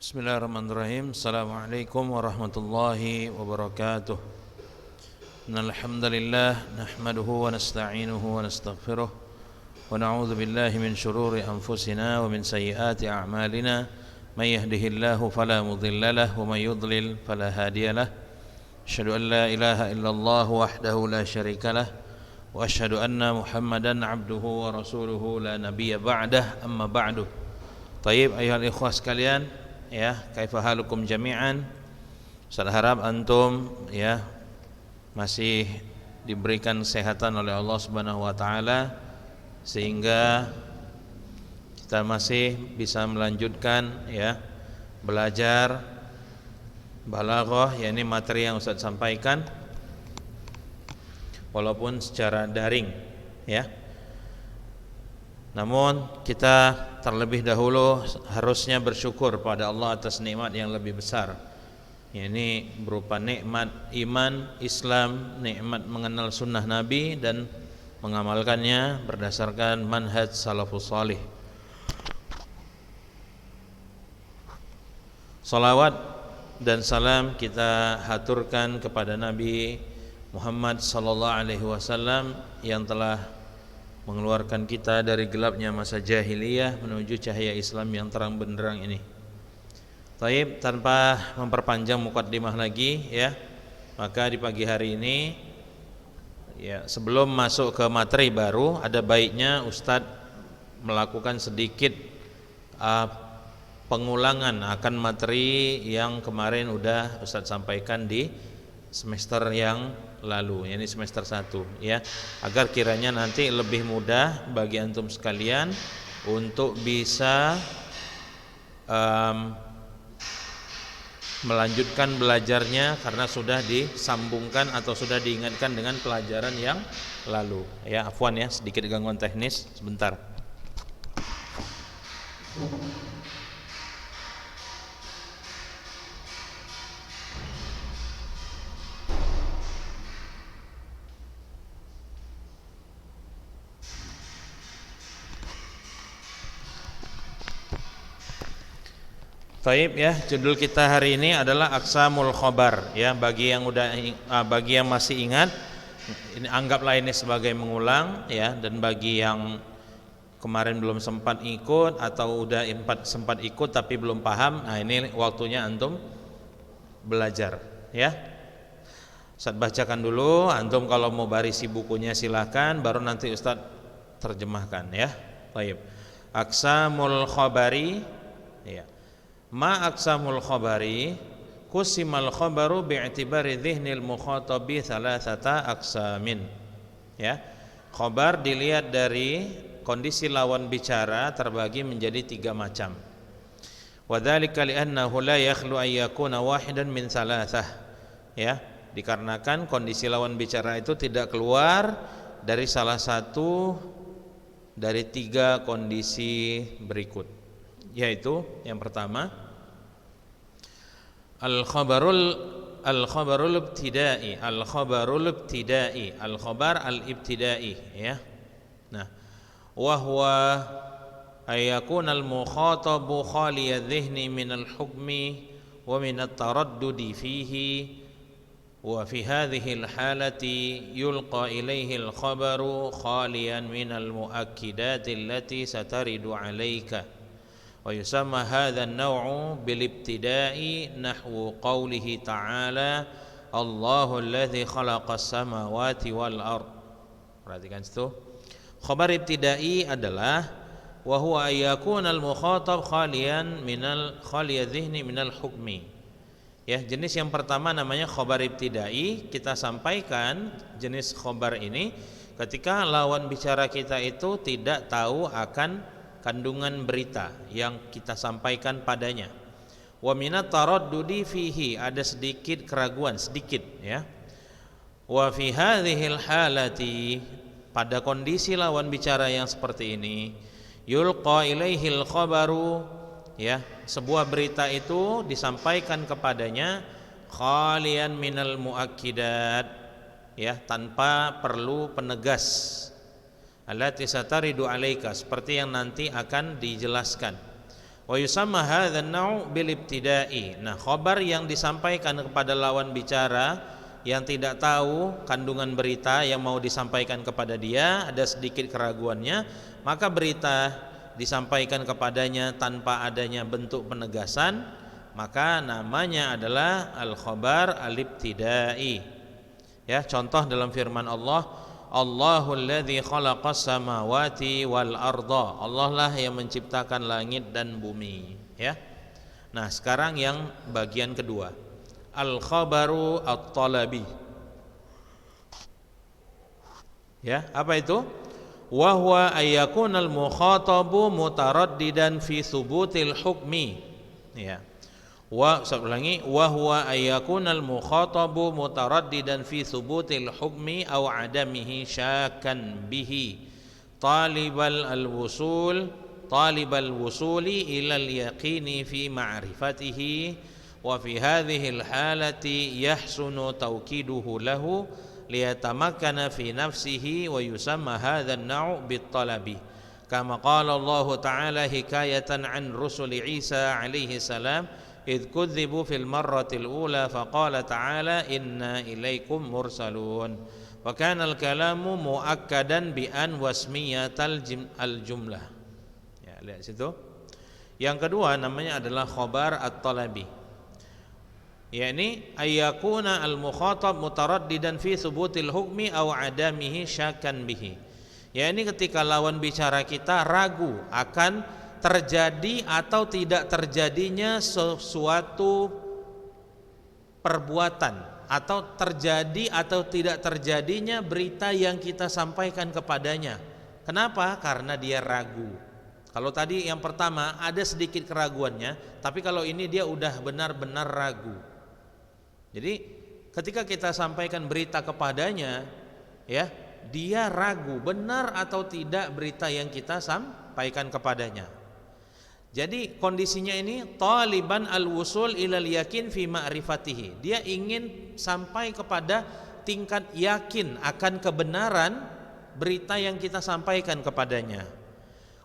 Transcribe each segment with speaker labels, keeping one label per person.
Speaker 1: Bismillahirrahmanirrahim. Assalamualaikum warahmatullahi wabarakatuh. Innal hamdalillah nahmaduhu wa nasta'inuhu wa nastaghfiruh wa na'udzu billahi min shururi anfusina wa min sayyiati a'malina. May yahdihillahu fala mudilla lahu wa may yudlil fala hadiya lahu. Asyhadu an la ilaha illallah wahdahu la syarika lah wa asyhadu anna Muhammadan 'abduhu wa rasuluhu la nabiyya ba'dah. Amma ba'du. Tayyib ayyuhal ikhwah sekalian, ya, kaifa halukum jami'an. Saya harap antum ya masih diberikan kesehatan oleh Allah Subhanahu wa taala sehingga kita masih bisa melanjutkan ya belajar balaghah, yakni materi yang Ustaz sampaikan walaupun secara daring ya. Namun kita terlebih dahulu harusnya bersyukur pada Allah atas nikmat yang lebih besar, yakni berupa nikmat iman, Islam, nikmat mengenal sunnah Nabi dan mengamalkannya berdasarkan manhaj salafus salih. Salawat dan salam kita haturkan kepada Nabi Muhammad sallallahu alaihi wasallam yang telah mengeluarkan kita dari gelapnya masa jahiliyah menuju cahaya Islam yang terang benderang ini. Taib, tanpa memperpanjang mukaddimah lagi ya, maka di pagi hari ini ya, sebelum masuk ke materi baru, ada baiknya Ustadz melakukan sedikit pengulangan akan materi yang kemarin udah Ustadz sampaikan di semester yang lalu, yakni semester 1 ya, agar kiranya nanti lebih mudah bagi antum sekalian untuk bisa melanjutkan belajarnya karena sudah disambungkan atau sudah diingatkan dengan pelajaran yang lalu ya. Afwan ya, sedikit gangguan teknis sebentar. Taib ya, judul kita hari ini adalah Aqsamul Khabar ya. Bagi yang masih ingat, ini anggaplah ini sebagai mengulang ya, dan bagi yang kemarin belum sempat ikut atau udah sempat ikut tapi belum paham, nah ini waktunya antum belajar ya. Ustaz bacakan dulu, antum kalau mau barisi bukunya silahkan, baru nanti Ustaz terjemahkan ya. Taib. Aqsamul Khabari ya. Ma aqsamul khabari kusimal khabaru bi'tibari dhihnil mukhatabi thalathata aqsamin ya. Khabar dilihat dari kondisi lawan bicara terbagi menjadi 3 macam. Wa dzalika li'annahu la yakhlu ay yakuna wahidan min thalathah ya, dikarenakan kondisi lawan bicara itu tidak keluar dari salah satu dari 3 kondisi berikut, yaitu yang pertama al-khabarul ibtidai, al-khabar al-ibtidai ya. Nah, wa huwa ayakun al-mukhatabu khaliya dhihni min al-hukmi wa min at-taraddudi fihi, wa fi hadhihi al-halati yulqa ilayhi al-khabaru khaliyan min al-muakkidati allati sataridu alayka. Wa yusamma hadha an-naw'u bil ibtida'i nahwu qawlihi ta'ala Allahu alladhi khalaqas samawati wal ard. Perhatikan situ. Khabar ibtida'i adalah wa huwa ayyakuna al-mukhatab khaliyan dhihni minal hukmi. Ya, jenis yang pertama namanya khabar ibtida'i. Kita sampaikan jenis khabar ini ketika lawan bicara kita itu tidak tahu akan kandungan berita yang kita sampaikan padanya. Wa minat taraddudi fihi, ada sedikit keraguan, sedikit ya. Wa fi hadhil halati, pada kondisi lawan bicara yang seperti ini, yulqa ilaihil khabaru ya, sebuah berita itu disampaikan kepadanya khalian minal muakkidat ya, tanpa perlu penegas allati sataridu alaika, seperti yang nanti akan dijelaskan. Wa yusamma hadzal nau' bil ibtida'i. Nah, khabar yang disampaikan kepada lawan bicara yang tidak tahu kandungan berita yang mau disampaikan kepada dia, ada sedikit keraguannya, maka berita disampaikan kepadanya tanpa adanya bentuk penegasan, maka namanya adalah al-khabar al-ibtida'i. Ya, contoh dalam firman Allah, Allahul ladzi khalaqas samawati wal arda. Allah lah yang menciptakan langit dan bumi, ya. Nah, sekarang yang bagian kedua. Al-khabaru at-talabi. Ya, apa itu? Wa huwa ayyakunal mukhatabu mutaraddidan fi thubutil hukmi. Ya. Ulangi, wa huwa ayyakunal mukhatabu mutaraddidan fi thubutil hukmi aw adamihi syakkan bihi talibal wusuli ila al-yaqini fi ma'rifatihi wa fi hadhihi al-halati yahsunu tawkiduhu lahu liyatamakkana fi nafsihi wa yusamma hadha an-naw' bit-talabi kama qala Allah ta'ala hikayatan an rusuli Isa alaihi salam idh kudzibu fil marratil ula faqala ta'ala inna ilaikum mursalun wa kana al-kalamu muakkadan bi an wasmiyatal al-jumlah. Ya, lihat situ. Yang kedua namanya adalah khabar at-talabi, yakni ayyakuna al-mukhatab mutaraddidan fi thubutil hukmi aw adamihi syakkan bihi, yakni ketika lawan bicara kita ragu akan terjadi atau tidak terjadinya sesuatu perbuatan, atau terjadi atau tidak terjadinya berita yang kita sampaikan kepadanya. Kenapa? Karena dia ragu. Kalau tadi yang pertama ada sedikit keraguannya, tapi kalau ini dia udah benar-benar ragu. Jadi ketika kita sampaikan berita kepadanya, ya, dia ragu benar atau tidak berita yang kita sampaikan kepadanya. Jadi kondisinya ini taliban al-wusul ilal yakin fi ma'rifatihi. Dia ingin sampai kepada tingkat yakin akan kebenaran berita yang kita sampaikan kepadanya.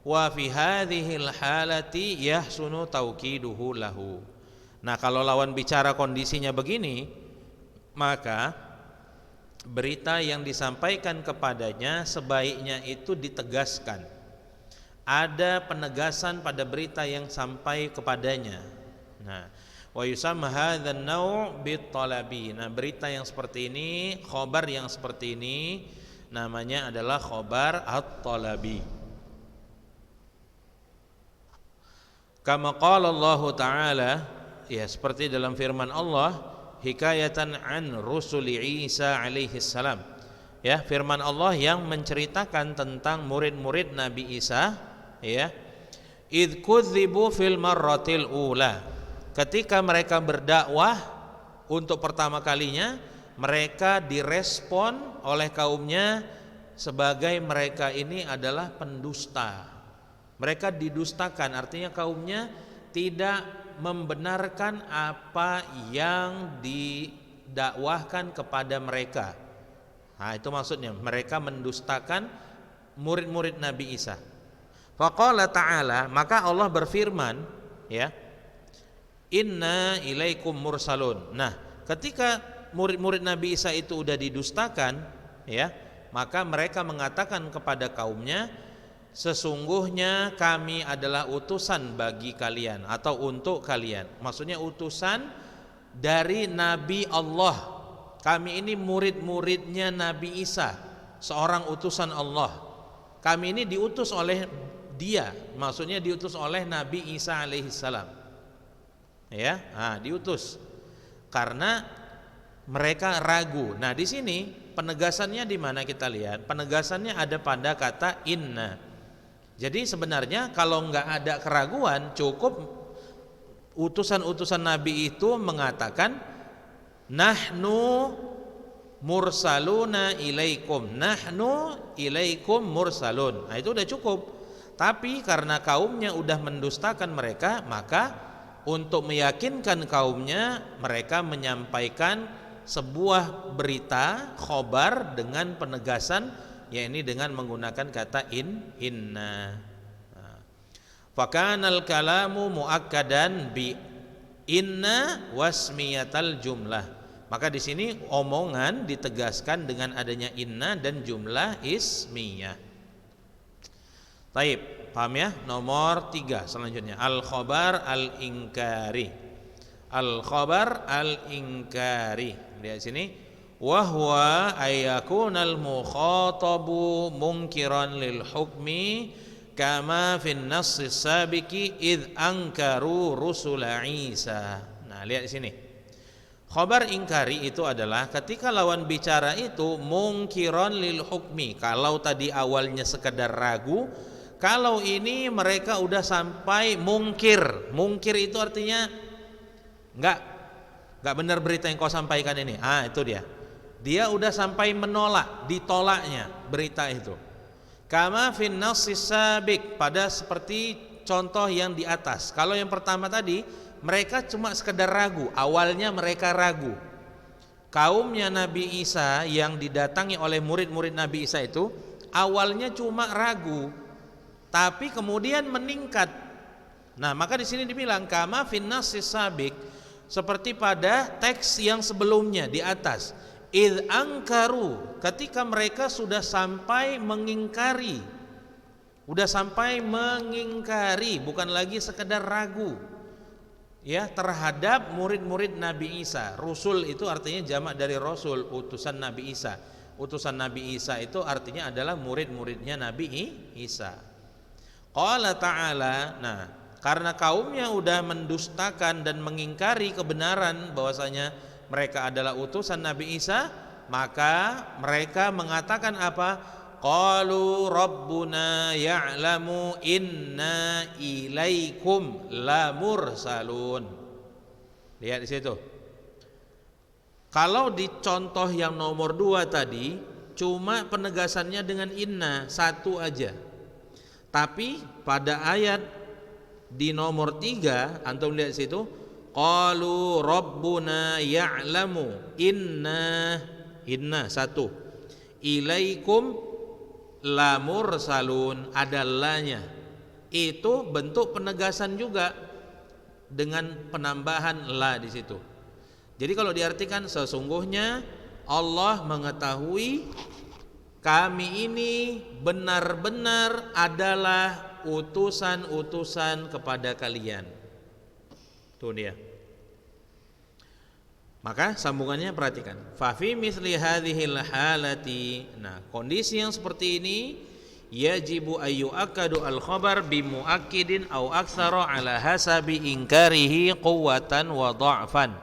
Speaker 1: Wa fi hadhil halati yahsunu tauqiduhu lahu. Nah, kalau lawan bicara kondisinya begini, maka berita yang disampaikan kepadanya sebaiknya itu ditegaskan. Ada penegasan pada berita yang sampai kepadanya. Nah, wa yusamma hadzal naw' bit-talabi. Nah, berita yang seperti ini, khabar yang seperti ini namanya adalah khabar at-talabi. Kama qala Allah Ta'ala, ya seperti dalam firman Allah, hikayatan an rusuli Isa alaihi salam. Ya, firman Allah yang menceritakan tentang murid-murid Nabi Isa, ya, idh kudzibu fil marratil ula, ketika mereka berdakwah untuk pertama kalinya, mereka direspon oleh kaumnya sebagai mereka ini adalah pendusta. Mereka didustakan, artinya kaumnya tidak membenarkan apa yang didakwahkan kepada mereka. Nah, itu maksudnya mereka mendustakan murid-murid Nabi Isa. Faqala ta'ala, maka Allah berfirman, ya, inna ilaikum mursalun. Nah, ketika murid-murid Nabi Isa itu udah didustakan, ya, maka mereka mengatakan kepada kaumnya, sesungguhnya kami adalah utusan bagi kalian atau untuk kalian. Maksudnya utusan dari Nabi Allah. Kami ini murid-muridnya Nabi Isa, seorang utusan Allah. Kami ini diutus oleh dia, maksudnya diutus oleh Nabi Isa alaihi salam. Ya, diutus karena mereka ragu. Nah, di sini penegasannya di mana kita lihat? Penegasannya ada pada kata inna. Jadi sebenarnya kalau nggak ada keraguan, cukup utusan-utusan Nabi itu mengatakan nahnu mursaluna ilaikum, nahnu ilaikum mursalun. Nah, itu udah cukup. Tapi karena kaumnya udah mendustakan mereka, maka untuk meyakinkan kaumnya, mereka menyampaikan sebuah berita khobar dengan penegasan, yakni dengan menggunakan kata inna. Fakanal kalamu muakkadan bi inna wasmiyatal jumlah. Maka di sini omongan ditegaskan dengan adanya inna dan jumlah ismiyah. Taib, paham ya? Nomor 3 selanjutnya al-khabar al-inkari. Al-khabar al-inkari. Lihat sini. Wa huwa ayyakunal mukhatabu munkiran lil hukmi kama fin nass as-sabiqi id ankaru rusul Isa. Nah, lihat di sini. Khabar ingkari itu adalah ketika lawan bicara itu mungkiron lil hukmi. Kalau tadi awalnya sekedar ragu, kalau ini mereka udah sampai mungkir. Mungkir itu artinya enggak benar berita yang kau sampaikan ini. Itu dia. Dia udah sampai menolak, ditolaknya berita itu. Kama fin nassis sabiq, pada seperti contoh yang di atas. Kalau yang pertama tadi mereka cuma sekedar ragu, awalnya mereka ragu. Kaumnya Nabi Isa yang didatangi oleh murid-murid Nabi Isa itu awalnya cuma ragu, tapi kemudian meningkat. Nah, maka di sini dibilang kama fin nassis sabiq, seperti pada teks yang sebelumnya di atas. Id angkaru, ketika mereka sudah sampai mengingkari, bukan lagi sekedar ragu ya terhadap murid-murid Nabi Isa. Rusul itu artinya jamak dari rasul, utusan Nabi Isa. Utusan Nabi Isa itu artinya adalah murid-muridnya Nabi Isa. Qala ta'ala, nah karena kaumnya udah mendustakan dan mengingkari kebenaran bahwasanya mereka adalah utusan Nabi Isa, maka mereka mengatakan apa? Qalu rabbuna ya'lamu inna ilaikum lamursalun. Lihat di situ. Kalau di contoh yang nomor 2 tadi cuma penegasannya dengan inna, satu aja. Tapi pada ayat di nomor 3 antum lihat di situ, qalu rabbuna ya'lamu inna satu, ilaikum lamursalun, adallahnya itu bentuk penegasan juga dengan penambahan la di situ. Jadi kalau diartikan sesungguhnya Allah mengetahui kami ini benar-benar adalah utusan-utusan kepada kalian. Tuh dia. Maka sambungannya perhatikan. Fa fi misli hadhil halati. Nah, kondisi yang seperti ini yajibu ayu akadu al khabar bi muakkidin au aktsara ala hasabi inkarihi quwwatan wa dha'fan.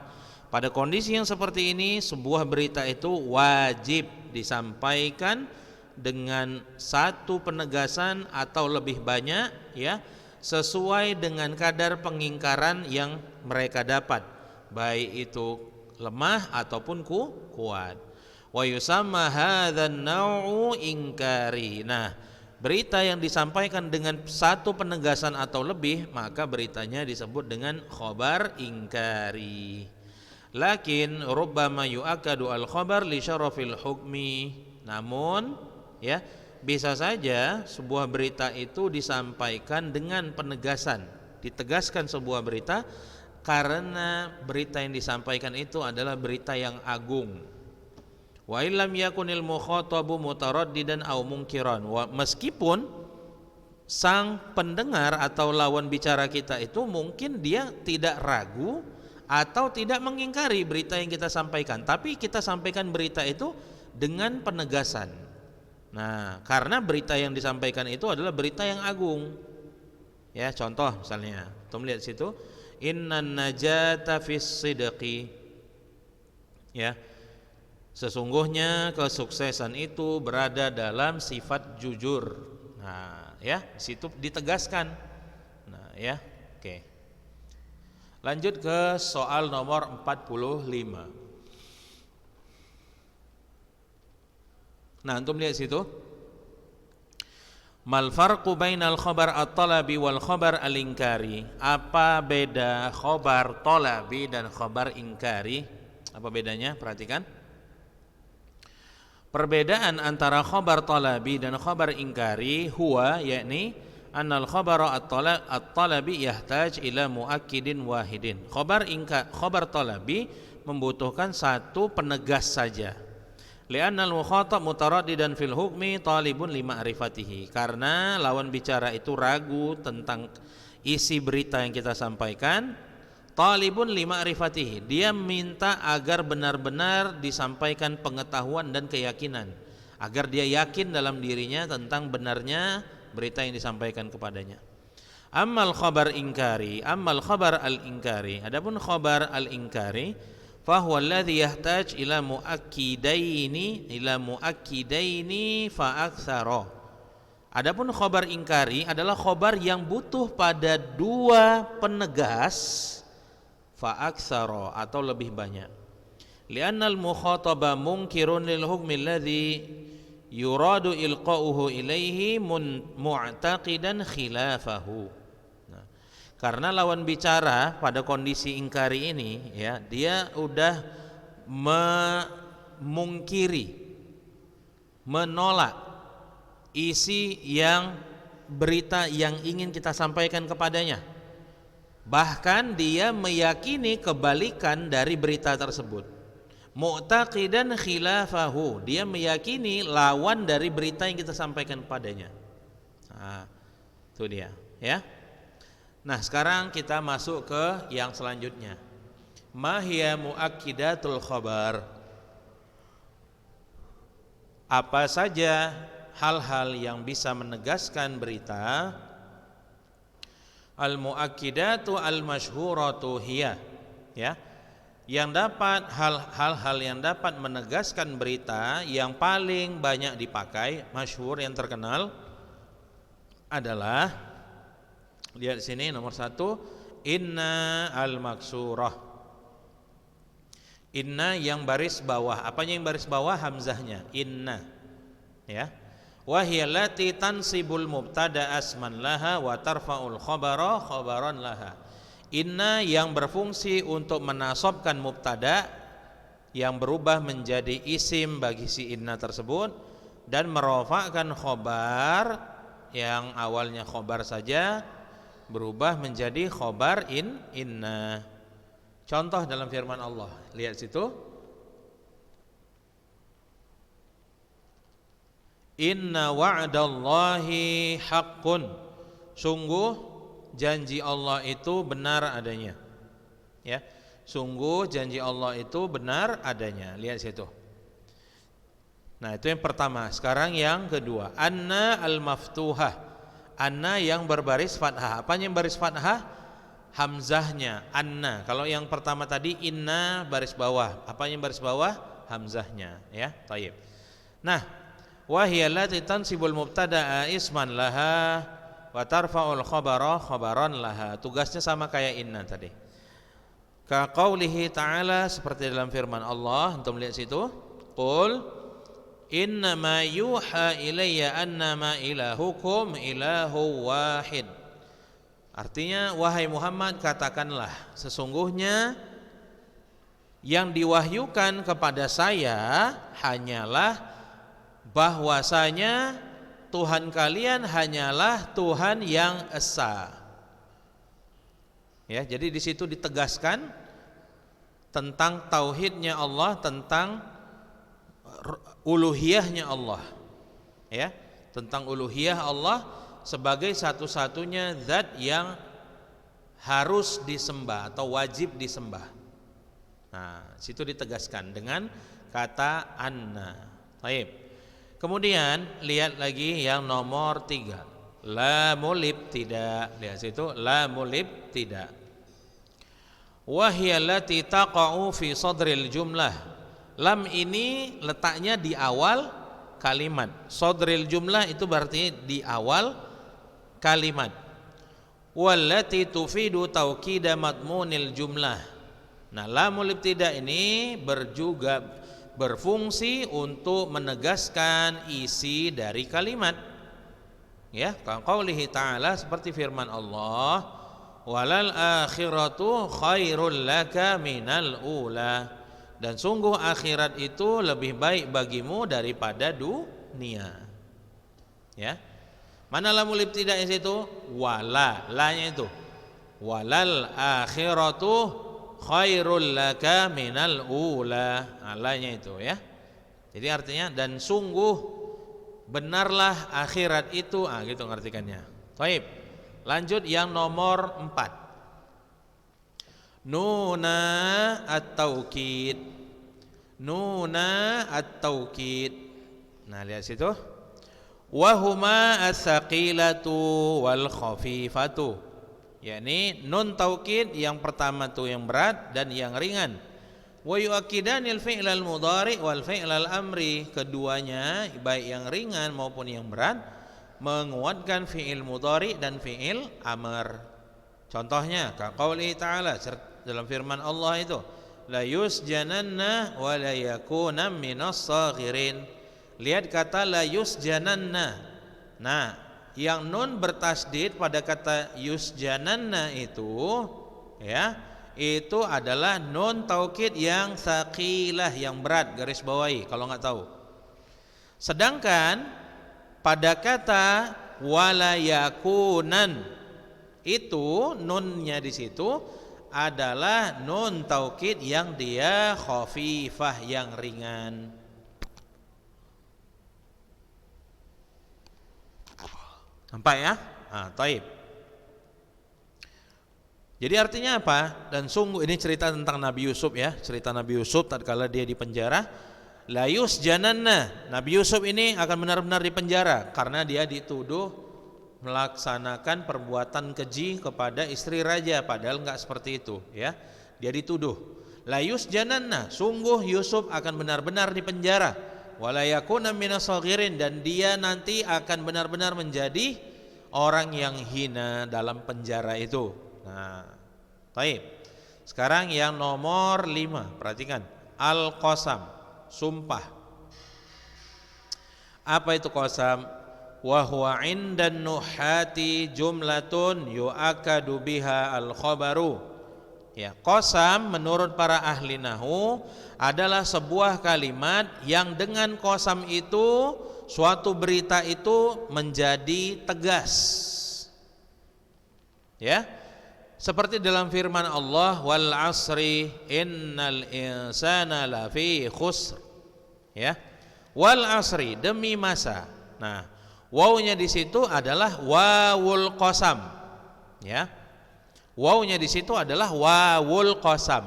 Speaker 1: Pada kondisi yang seperti ini sebuah berita itu wajib disampaikan dengan satu penegasan atau lebih banyak ya, sesuai dengan kadar pengingkaran yang mereka dapat, baik itu lemah ataupun kuat. Wa yusamma hadzan naw'u inkari. Nah, berita yang disampaikan dengan satu penegasan atau lebih, maka beritanya disebut dengan khabar ingkari. Lakin rubbama yu'akkadu al-khabar li syarafil hukmi. Namun ya, bisa saja sebuah berita itu disampaikan dengan penegasan, ditegaskan sebuah berita karena berita yang disampaikan itu adalah berita yang agung. Wa illam yakunil mukhatabu mutaraddidan aw munkiran. Meskipun sang pendengar atau lawan bicara kita itu mungkin dia tidak ragu atau tidak mengingkari berita yang kita sampaikan, tapi kita sampaikan berita itu dengan penegasan. Nah, karena berita yang disampaikan itu adalah berita yang agung. Ya, contoh misalnya, kita lihat situ, innan najata fis sidqi. Ya. Sesungguhnya kesuksesan itu berada dalam sifat jujur. Nah, ya, di situ ditegaskan. Nah, ya. Oke. Lanjut ke soal nomor 45. Nah, antum lihat situ. Mal farqu bainal khabar at-talabi wal khabar al-inkari? Apa beda khabar talabi dan khabar ingkari? Apa bedanya? Perhatikan. Perbedaan antara khabar talabi dan khabar ingkari huwa yakni annal khabara at-talabi yahtaj ila muakkidin wahidin. Khabar talabi membutuhkan satu penegas saja. Li'annal mukhatab mutaraddidan fil hukmi talibun lima'rifatihi. Karena lawan bicara itu ragu tentang isi berita yang kita sampaikan. Talibun lima'rifatihi. Dia minta agar benar-benar disampaikan pengetahuan dan keyakinan, agar dia yakin dalam dirinya tentang benarnya berita yang disampaikan kepadanya. Ammal khabar al-inkari. Adapun khabar al-inkari, fahuwa alladhi yahtaj ila muakkidaini fa aktsara. Adapun khabar ingkari adalah khabar yang butuh pada dua penegas fa aktsara atau lebih banyak. Li'annal mukhataba munkirun lil hukmi alladhi yuradu ilqa'uhu ilaihi mu'taqidan khilafahu. Karena lawan bicara pada kondisi ingkari ini, ya, dia udah memungkiri, menolak isi yang berita yang ingin kita sampaikan kepadanya. Bahkan dia meyakini kebalikan dari berita tersebut. Mu'taqidan khilafahu, dia meyakini lawan dari berita yang kita sampaikan kepadanya. Nah, itu dia, ya. Nah, sekarang kita masuk ke yang selanjutnya. Ma hiya muakkidatul khabar? Apa saja hal-hal yang bisa menegaskan berita? Al muakkidatu al masyhuratu hiya, ya. Yang dapat hal-hal yang dapat menegaskan berita yang paling banyak dipakai, masyhur yang terkenal adalah, lihat sini nomor 1, inna al-maksurah. Inna yang baris bawah. Apanya yang baris bawah? Hamzahnya. Inna. Ya. Wa hiya allati tansibul mubtada asman laha wa tarfa'ul khabara khabaran laha. Inna yang berfungsi untuk menasabkan mubtada yang berubah menjadi isim bagi si inna tersebut dan merofakkan khabar yang awalnya khabar saja berubah menjadi khobar inna. Contoh dalam firman Allah, lihat situ. Inna wa'dallahi haqqun. Sungguh janji Allah itu benar adanya. Ya, sungguh janji Allah itu benar adanya. Lihat situ. Nah, itu yang pertama. Sekarang yang kedua, anna al-maftuhah. Anna yang berbaris fathah. Apanya yang baris fathah? Hamzahnya. Anna. Kalau yang pertama tadi inna baris bawah. Apanya yang baris bawah? Hamzahnya. Ya, taib. Nah, wa hiya allati tansibul mubtada'a isman laha wa tarfa'ul khabara khabaran laha. Tugasnya sama kayak inna tadi. Ka qaulihi ta'ala, seperti dalam firman Allah, antum lihat situ. Qul innama yuha ilayya annama ilahukum ilahu wahid. Artinya, wahai Muhammad, katakanlah, sesungguhnya yang diwahyukan kepada saya hanyalah bahwasanya Tuhan kalian hanyalah Tuhan yang esa. Ya, jadi di situ ditegaskan tentang tauhidnya Allah, tentang uluhiyahnya Allah, ya, tentang uluhiyah Allah sebagai satu-satunya zat yang harus disembah atau wajib disembah. Nah, situ ditegaskan dengan kata anna. Baik. Kemudian lihat lagi yang nomor 3, lamul ibtida. Lihat situ, lamul ibtida. Wa hiya allati taqa'u fi sadril jumlah. Lam ini letaknya di awal kalimat. Sodril jumlah itu berarti di awal kalimat. Wallati tufidu taukida madmunil jumlah. Nah, lamul ibtida ini juga berfungsi untuk menegaskan isi dari kalimat. Ya, qaulihi ta'ala, seperti firman Allah, walal akhiratu khairul laka minal ula. Dan sungguh akhirat itu lebih baik bagimu daripada dunia. Ya. Mana lamul ibtida' di situ? Wala, la-nya itu. Walal akhiratu khairul laka minal ula. La-nya itu ya. Jadi artinya dan sungguh benarlah akhirat itu, gitu ngartikannya. Baik. Lanjut yang nomor 4. Nuna at-taukid. Nuna at-taukid. Nah, lihat situ. Wa huma as-saqilatu wal khafifatu. yakni nun taukid yang pertama tuh yang berat dan yang ringan. Wa yu'akkidanil fi'lal mudhari wal fi'lal amri. Keduanya baik yang ringan maupun yang berat menguatkan fi'il mudhari dan fi'il amr. Contohnya kaqauli ta'ala dalam firman Allah itu, la yusjananna wa la yakuna minas saghirin. Lihat kata la yusjananna. Nah, yang nun bertasdid pada kata yusjananna itu ya, itu adalah nun taukid yang saqilah, yang berat, garis bawahi kalau nggak tahu. Sedangkan pada kata wala yakunan itu nunnya di situ adalah nun taukid yang dia khafifah, yang ringan. Nampak ya? Taib. Jadi artinya apa? Dan sungguh ini cerita tentang Nabi Yusuf ya, cerita Nabi Yusuf tatkala dia di penjara. La yusjananna. Nabi Yusuf ini akan benar-benar di penjara karena dia dituduh melaksanakan perbuatan keji kepada istri raja, padahal enggak seperti itu ya. Dia dituduh. La yusjananna, sungguh Yusuf akan benar-benar di penjara. Wala yakuna minas saghirin, dan dia nanti akan benar-benar menjadi orang yang hina dalam penjara itu. Nah, baik. Sekarang yang nomor 5, perhatikan. Al-qasam, sumpah. Apa itu qasam? Wa huwa 'indan nuhati jumlatun yu'akadu biha al-khabaru. Ya, qasam menurut para ahli nahwu adalah sebuah kalimat yang dengan qasam itu suatu berita itu menjadi tegas. Ya. Seperti dalam firman Allah, wal 'asri innal insana lafi khusr. Ya. Wal 'asri, demi masa. Nah, wawunya di situ adalah wawul qasam. Ya. Wawunya di situ adalah wawul qasam.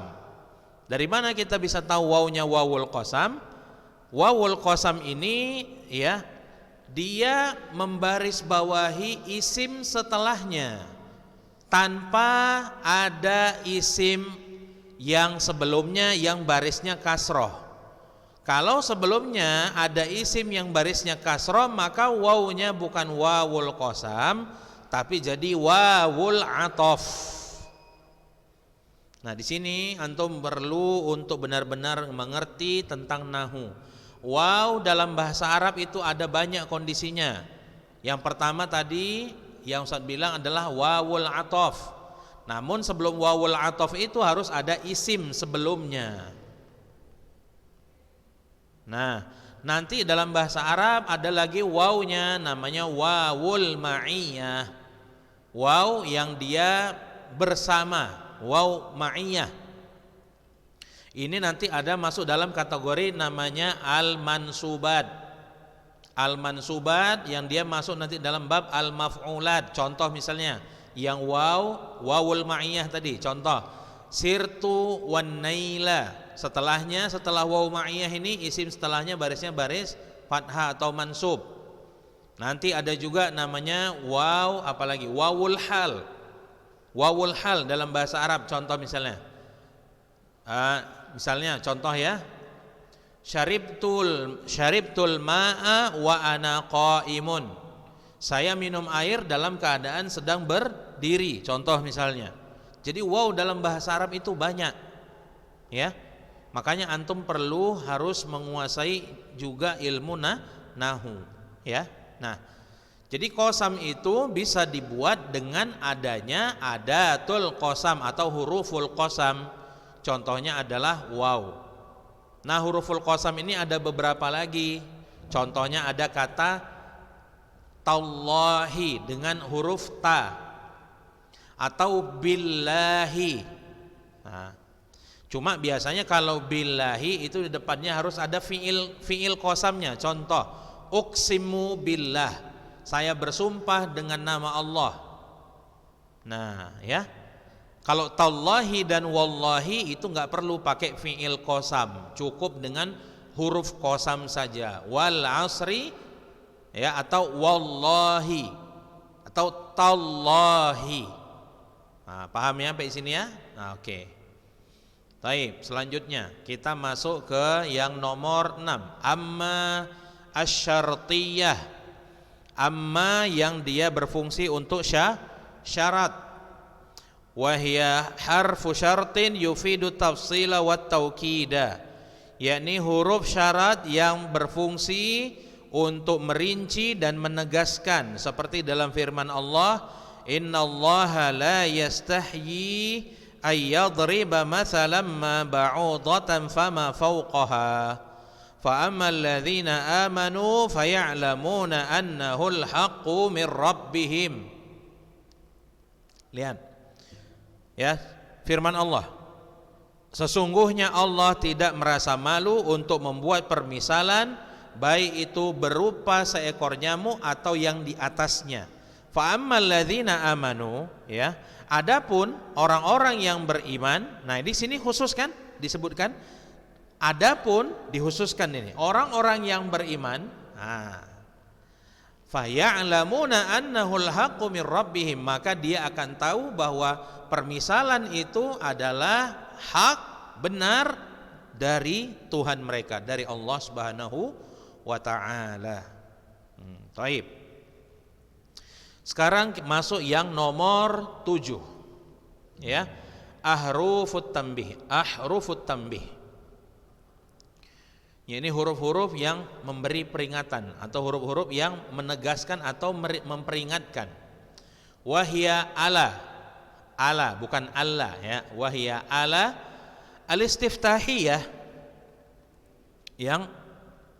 Speaker 1: Dari mana kita bisa tahu wawunya wawul qasam? Wawul qasam ini ya, dia membaris bawahi isim setelahnya tanpa ada isim yang sebelumnya yang barisnya kasroh. Kalau sebelumnya ada isim yang barisnya kasroh, maka wawunya bukan wawul qasam tapi jadi wawul atof. Nah, di sini antum perlu untuk benar-benar mengerti tentang nahu. Waw dalam bahasa Arab itu ada banyak kondisinya. Yang pertama tadi yang Ustaz bilang adalah wawul atof. Namun sebelum wawul atof itu harus ada isim sebelumnya. Nah, nanti dalam bahasa Arab ada lagi wawnya namanya wawul ma'iyah. Waw yang dia bersama, waw ma'iyah. Ini nanti ada masuk dalam kategori namanya al-mansubat. Al-mansubat yang dia masuk nanti dalam bab al-maf'ulat. Contoh misalnya yang wawul ma'iyah tadi, contoh sirtu wan naila. Setelahnya, setelah waw ma'iyah ini isim setelahnya barisnya baris fathah atau mansub. Nanti ada juga namanya waw, apalagi wawul hal. Wawul hal dalam bahasa Arab, contoh misalnya contoh ya, syaribtul ma'a wa ana qaimun. Saya minum air dalam keadaan sedang berdiri, contoh misalnya. Jadi waw dalam bahasa Arab itu banyak ya. Makanya antum perlu harus menguasai juga ilmu nahu ya. Nah, jadi qasam itu bisa dibuat dengan adanya adatul qasam atau huruful qasam. Contohnya adalah waw. Nah, huruful qasam ini ada beberapa lagi. Contohnya ada kata tallahi dengan huruf ta, atau billahi. Nah, cuma biasanya kalau billahi itu di depannya harus ada fiil qasamnya. Contoh, uqsimu billah, saya bersumpah dengan nama Allah. Nah, ya. Kalau tallahi dan wallahi itu nggak perlu pakai fiil qasam, cukup dengan huruf qasam saja. Wal asri, ya, atau wallahi, atau tallahi. Nah, paham ya sampai sini ya? Nah, oke. Baik, selanjutnya kita masuk ke yang nomor 6. Amma asyartiyah. Amma yang dia berfungsi untuk syarat. Wahya harfu syartin yufidu tafsila wa taukida, yakni huruf syarat yang berfungsi untuk merinci dan menegaskan, seperti dalam firman Allah, innallaha la yastahyi ay yadriba mathalan ma ba'udatan fama fawqaha fa ammal ladzina amanu faya'lamuna annahu al-haqqu min rabbihim. Lihat ya, firman Allah, sesungguhnya Allah tidak merasa malu untuk membuat permisalan, baik itu berupa seekor nyamuk atau yang di atasnya. Fa ammal ladzina amanu, ya, adapun orang-orang yang beriman. Nah, di sini khusus kan disebutkan, adapun dikhususkan ini orang-orang yang beriman. Nah, fa ya'lamuna annahul haqqu min rabbihim, maka dia akan tahu bahwa permisalan itu adalah hak, benar dari Tuhan mereka, dari Allah Subhanahu wa taala. Baik. Sekarang masuk yang nomor 7. Ya. Ahrufut tanbih. Ahrufut tanbih. Ini huruf-huruf yang memberi peringatan atau huruf-huruf yang menegaskan atau memperingatkan. Wahya ala, bukan Allah ya. Wahya ala al-istiftahiyah, yang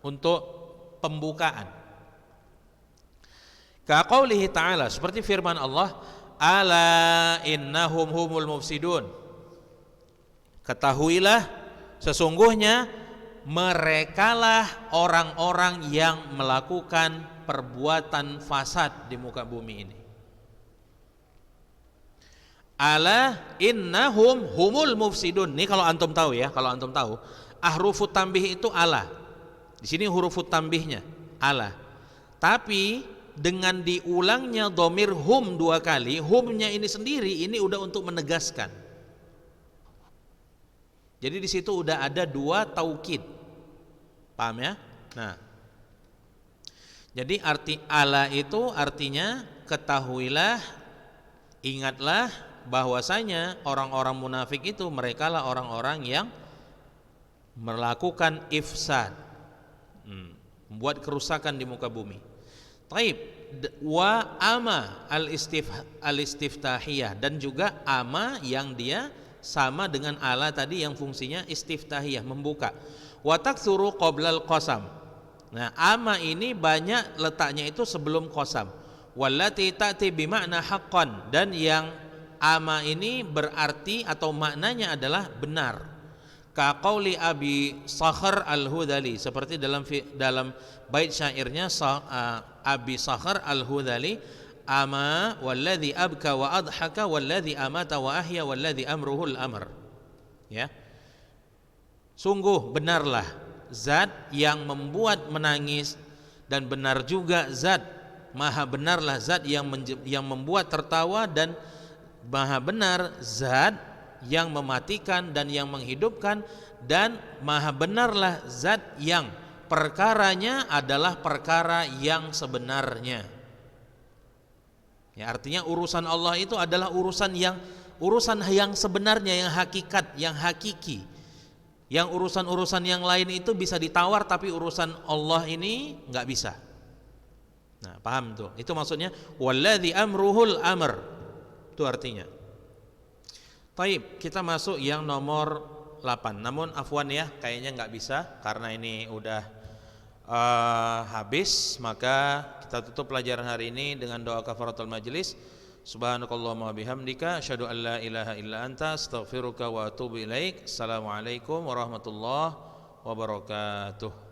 Speaker 1: untuk pembukaan. Ka qaulihi ta'ala, seperti firman Allah, ala innahum humul mufsidun. Ketahuilah sesungguhnya merekalah orang-orang yang melakukan perbuatan fasad di muka bumi ini. Ala innahum humul mufsidun. Ini kalau antum tahu ya, kalau antum tahu, ahrufut tanbih itu ala. Di sini hurufut tanbihnya ala. Tapi dengan diulangnya dhamir hum 2 kali, humnya ini sendiri ini udah untuk menegaskan. Jadi di situ udah ada 2 taukid. Paham ya? Nah. Jadi arti ala itu artinya ketahuilah, ingatlah bahwasanya orang-orang munafik itu merekalah orang-orang yang melakukan ifsad, membuat kerusakan di muka bumi. Taib wa ama al-istiftahiyah, dan juga ama yang dia sama dengan ala tadi yang fungsinya istiftahiyah, membuka. Wa taktsuru qoblal qasam. Nah, ama ini banyak letaknya itu sebelum qasam. Wallati ta'ti bimakna haqqan, dan yang ama ini berarti atau maknanya adalah benar. Ka qauli Abi Sakhr Al-Hudali, seperti dalam bait syairnya Abi Sakhr Al-Hudali, ama walladzi abka wa adhaka walladzi amata wa ahya walladzi amruhul amr. Ya. Sungguh benarlah zat yang membuat menangis, dan benar juga zat, maha benarlah zat yang membuat tertawa, dan maha benar zat yang mematikan dan yang menghidupkan, dan maha benarlah zat yang perkaranya adalah perkara yang sebenarnya. Ya, artinya urusan Allah itu adalah urusan yang sebenarnya, yang hakikat, yang hakiki. Yang urusan-urusan yang lain itu bisa ditawar, tapi urusan Allah ini enggak bisa. Nah, paham tuh? Itu maksudnya walladzi amruhul amr. Itu artinya. Baik, kita masuk yang nomor 8. Namun afwan ya, kayaknya enggak bisa karena ini udah habis, maka kita tutup pelajaran hari ini dengan doa kafaratul majlis. Subhanakallahumma bihamdika asyhadu an la ilaha illa anta astaghfiruka wa atubu ilaik. Assalamualaikum warahmatullahi wabarakatuh.